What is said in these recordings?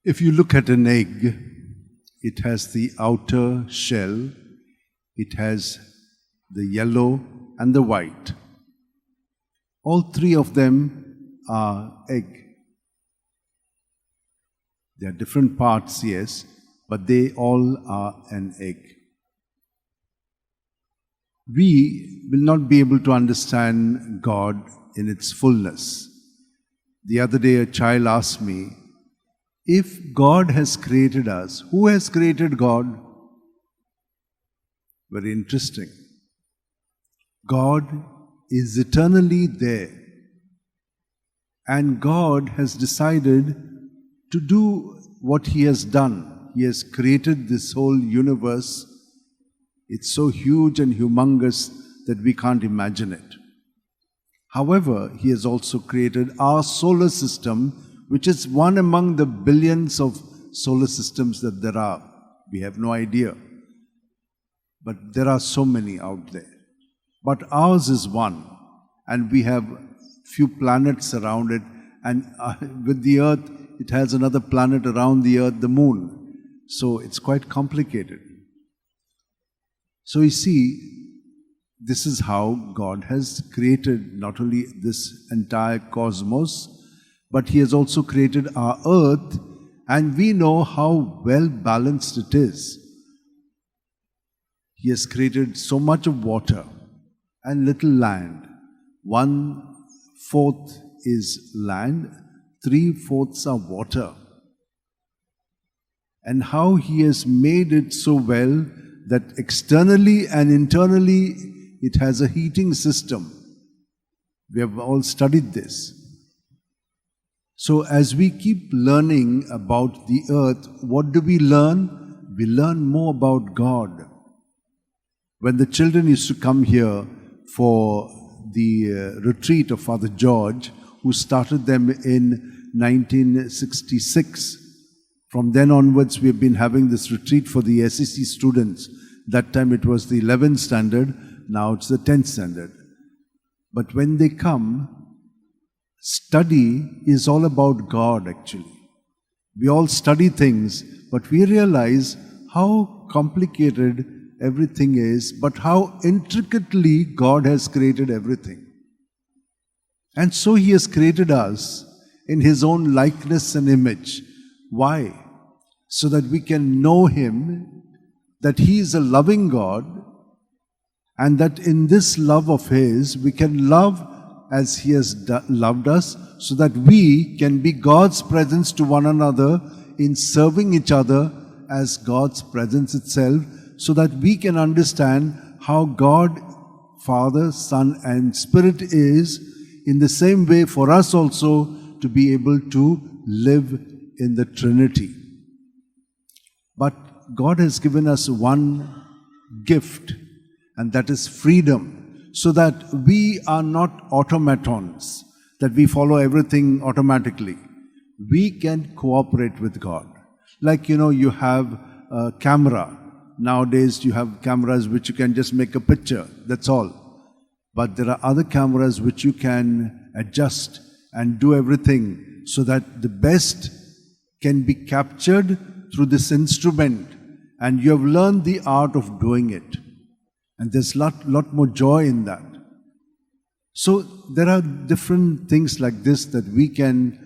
If you look at an egg, it has the outer shell, it has the yellow and the white. All three of them are egg. They are different parts, yes, but they all are an egg. We will not be able to understand God in its fullness. The other day a child asked me, if God has created us, who has created God? Very interesting. God is eternally there. And God has decided to do what He has done. He has created this whole universe. It's so huge and humongous that we can't imagine it. However, He has also created our solar system, which is one among the billions of solar systems that there are. We have no idea. But there are so many out there. But ours is one. And we have few planets around it. And with the Earth, it has another planet around the Earth, the Moon. So it's quite complicated. So you see, this is how God has created not only this entire cosmos, but He has also created our earth, and we know how well balanced it is. He has created so much of water and little land. 1/4 is land, 3/4 are water. And how He has made it so well that externally and internally it has a heating system. We have all studied this. So as we keep learning about the earth, what do we learn? We learn more about God. When the children used to come here for the retreat of Father George, who started them in 1966, from then onwards we have been having this retreat for the SEC students. That time it was the 11th standard, now it's the 10th standard. But when they come, study is all about God actually. We all study things, but we realize how complicated everything is, but how intricately God has created everything. And so He has created us in His own likeness and image. Why? So that we can know Him, that He is a loving God, and that in this love of His, we can love as He has loved us, so that we can be God's presence to one another in serving each other as God's presence itself, so that we can understand how God, Father, Son and Spirit is, in the same way for us also to be able to live in the Trinity. But God has given us one gift, and that is freedom. So that we are not automatons, that we follow everything automatically. We can cooperate with God. Like, you have a camera. Nowadays, you have cameras which you can just make a picture, that's all. But there are other cameras which you can adjust and do everything so that the best can be captured through this instrument. And you have learned the art of doing it. And there's a lot more joy in that. So there are different things like this that we can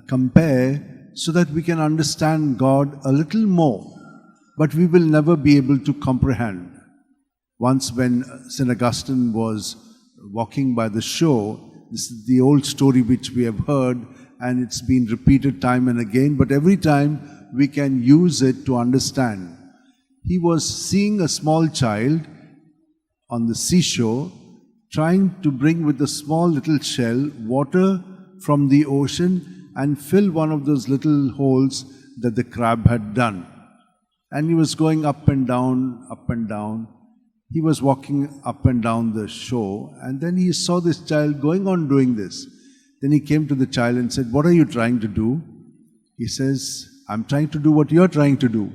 compare so that we can understand God a little more. But we will never be able to comprehend. Once when St. Augustine was walking by the shore, this is the old story which we have heard, and it's been repeated time and again, but every time we can use it to understand. He was seeing a small child on the seashore, trying to bring with a small little shell water from the ocean and fill one of those little holes that the crab had done. And he was going up and down, up and down. He was walking up and down the shore, and then he saw this child going on doing this. Then he came to the child and said, "What are you trying to do?" He says, "I'm trying to do what you're trying to do.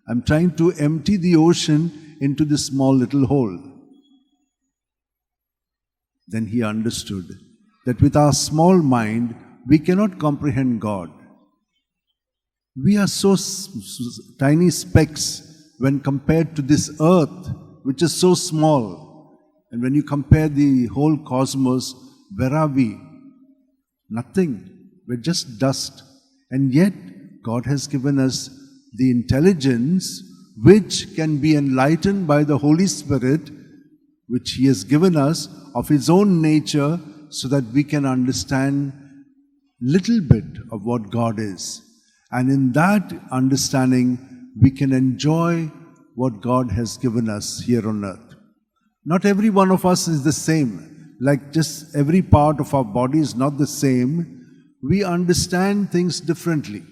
I'm trying to empty the ocean into this small little hole." Then he understood that with our small mind, we cannot comprehend God. We are so tiny specks when compared to this earth, which is so small. And when you compare the whole cosmos, where are we? Nothing. We're just dust. And yet, God has given us the intelligence which can be enlightened by the Holy Spirit, which He has given us of His own nature, so that we can understand little bit of what God is. And in that understanding, we can enjoy what God has given us here on earth. Not every one of us is the same. Like just every part of our body is not the same. We understand things differently.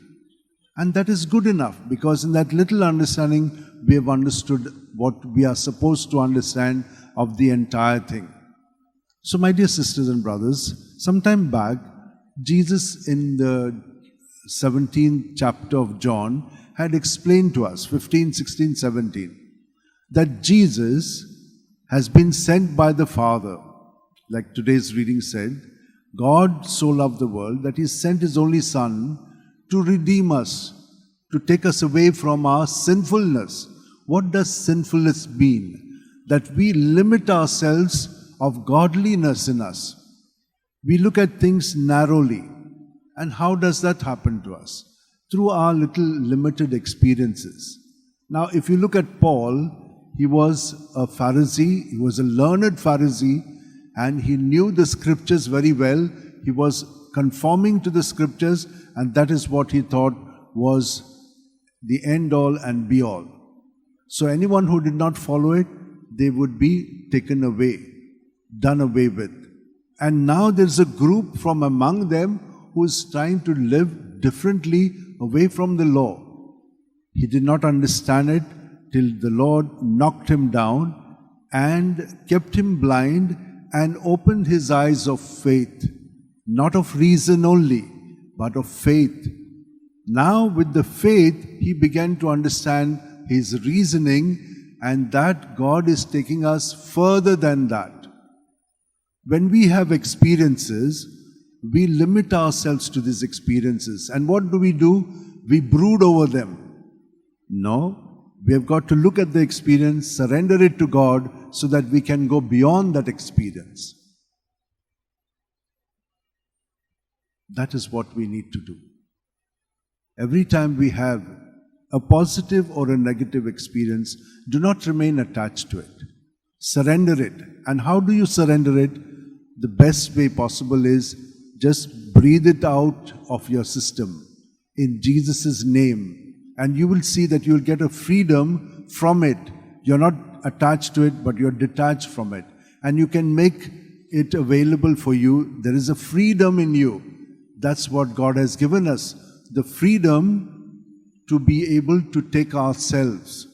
And that is good enough, because in that little understanding, we have understood what we are supposed to understand of the entire thing. So my dear sisters and brothers, some time back, Jesus in the 17th chapter of John had explained to us, 15, 16, 17, that Jesus has been sent by the Father. Like today's reading said, God so loved the world that He sent His only Son to redeem us, to take us away from our sinfulness. What does sinfulness mean? That we limit ourselves of godliness in us. We look at things narrowly. And how does that happen to us? Through our little limited experiences. Now, if you look at Paul, he was a Pharisee, he was a learned Pharisee, and he knew the scriptures very well. He was conforming to the scriptures, and that is what he thought was the end all and be all. So anyone who did not follow it, they would be taken away, done away with. And now there's a group from among them who is trying to live differently away from the law. He did not understand it till the Lord knocked him down and kept him blind and opened his eyes of faith, not of reason only, but of faith. Now with the faith, he began to understand his reasoning, and that God is taking us further than that. When we have experiences, we limit ourselves to these experiences. And what do? We brood over them. No, we have got to look at the experience, surrender it to God, so that we can go beyond that experience. That is what we need to do. Every time we have a positive or a negative experience, do not remain attached to it. Surrender it. And how do you surrender it? The best way possible is just breathe it out of your system in Jesus' name, and you will see that you will get a freedom from it. You're not attached to it, but you're detached from it. And you can make it available for you. There is a freedom in you. That's what God has given us. The freedom to be able to take ourselves,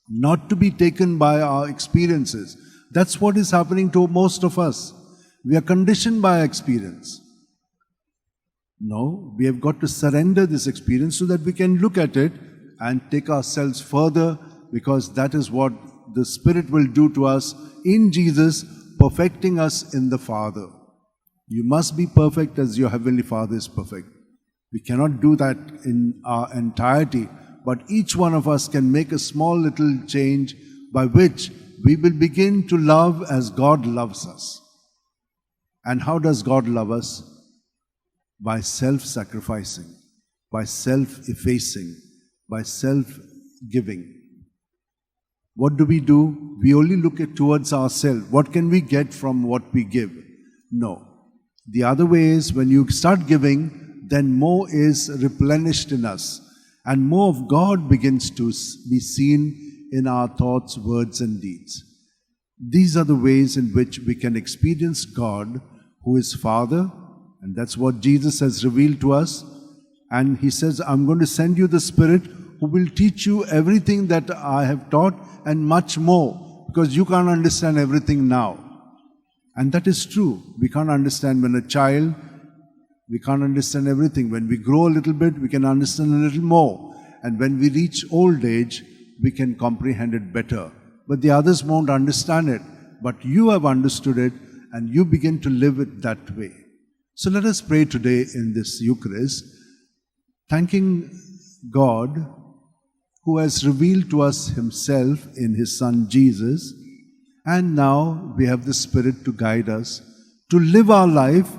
not to be taken by our experiences. That's what is happening to most of us. We are conditioned by experience. No, we have got to surrender this experience so that we can look at it and take ourselves further, because that is what the Spirit will do to us in Jesus, perfecting us in the Father. You must be perfect as your Heavenly Father is perfect. We cannot do that in our entirety, but each one of us can make a small little change by which we will begin to love as God loves us. And how does God love us? By self-sacrificing, by self-effacing, by self-giving. What do? We only look towards ourselves. What can we get from what we give? No. The other way is, when you start giving, then more is replenished in us, and more of God begins to be seen in our thoughts, words, and deeds. These are the ways in which we can experience God, who is Father, and that's what Jesus has revealed to us. And He says, I'm going to send you the Spirit who will teach you everything that I have taught and much more, because you can't understand everything now. And that is true. We can't understand when a child, we can't understand everything. When we grow a little bit, we can understand a little more. And when we reach old age, we can comprehend it better. But the others won't understand it. But you have understood it, and you begin to live it that way. So let us pray today in this Eucharist, thanking God, who has revealed to us Himself in His Son Jesus, and now we have the Spirit to guide us to live our life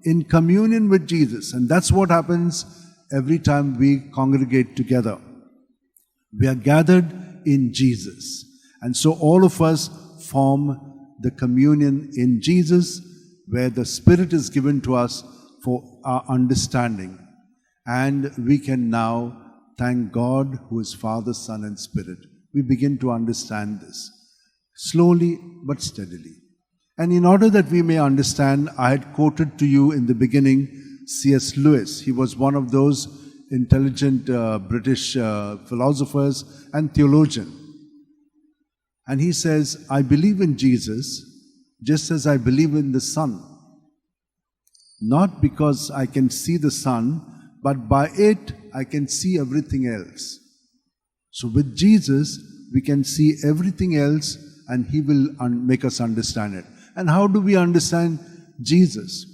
in communion with Jesus. And that's what happens every time we congregate together. We are gathered in Jesus. And so all of us form the communion in Jesus, where the Spirit is given to us for our understanding. And we can now thank God, who is Father, Son, and Spirit. We begin to understand this slowly but steadily. And in order that we may understand, I had quoted to you in the beginning C.S. Lewis. He was one of those intelligent British philosophers and theologian. And he says, I believe in Jesus just as I believe in the sun. Not because I can see the sun, but by it I can see everything else. So with Jesus, we can see everything else, and He will make us understand it. And how do we understand Jesus?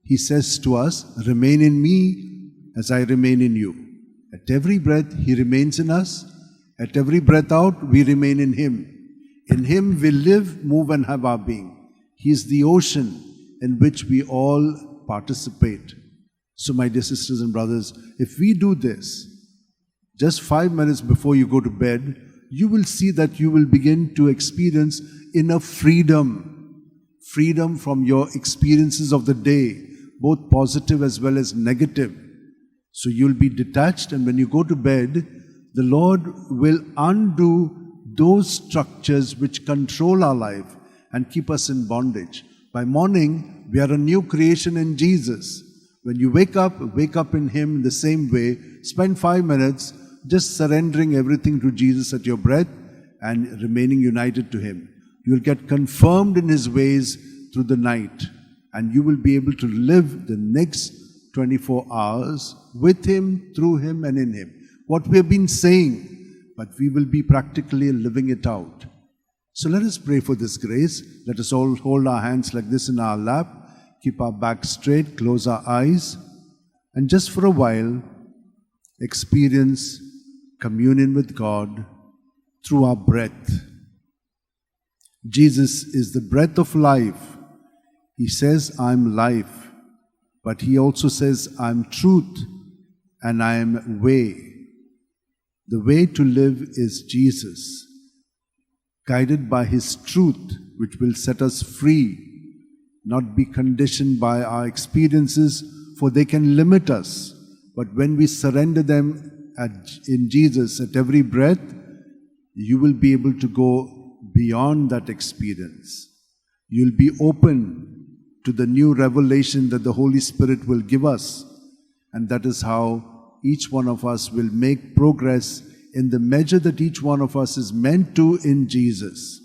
He says to us, remain in me as I remain in you. At every breath, He remains in us. At every breath out, we remain in Him. In Him we live, move, and have our being. He is the ocean in which we all participate. So my dear sisters and brothers, if we do this, just 5 minutes before you go to bed, you will see that you will begin to experience inner freedom. Freedom from your experiences of the day, both positive as well as negative. So you'll be detached, and when you go to bed, the Lord will undo those structures which control our life and keep us in bondage. By morning, we are a new creation in Jesus. When you wake up in Him in the same way. Spend 5 minutes just surrendering everything to Jesus at your breath and remaining united to Him. You will get confirmed in His ways through the night, and you will be able to live the next 24 hours with Him, through Him, and in Him. What we have been saying, but we will be practically living it out. So let us pray for this grace. Let us all hold our hands like this in our lap, keep our back straight, close our eyes, and just for a while, experience communion with God through our breath. Jesus is the breath of life. He says, I'm life. But He also says, I'm truth and I am way. The way to live is Jesus, guided by His truth, which will set us free, not be conditioned by our experiences, for they can limit us. But when we surrender them in Jesus at every breath, you will be able to go beyond that experience. You'll be open to the new revelation that the Holy Spirit will give us. And that is how each one of us will make progress in the measure that each one of us is meant to in Jesus.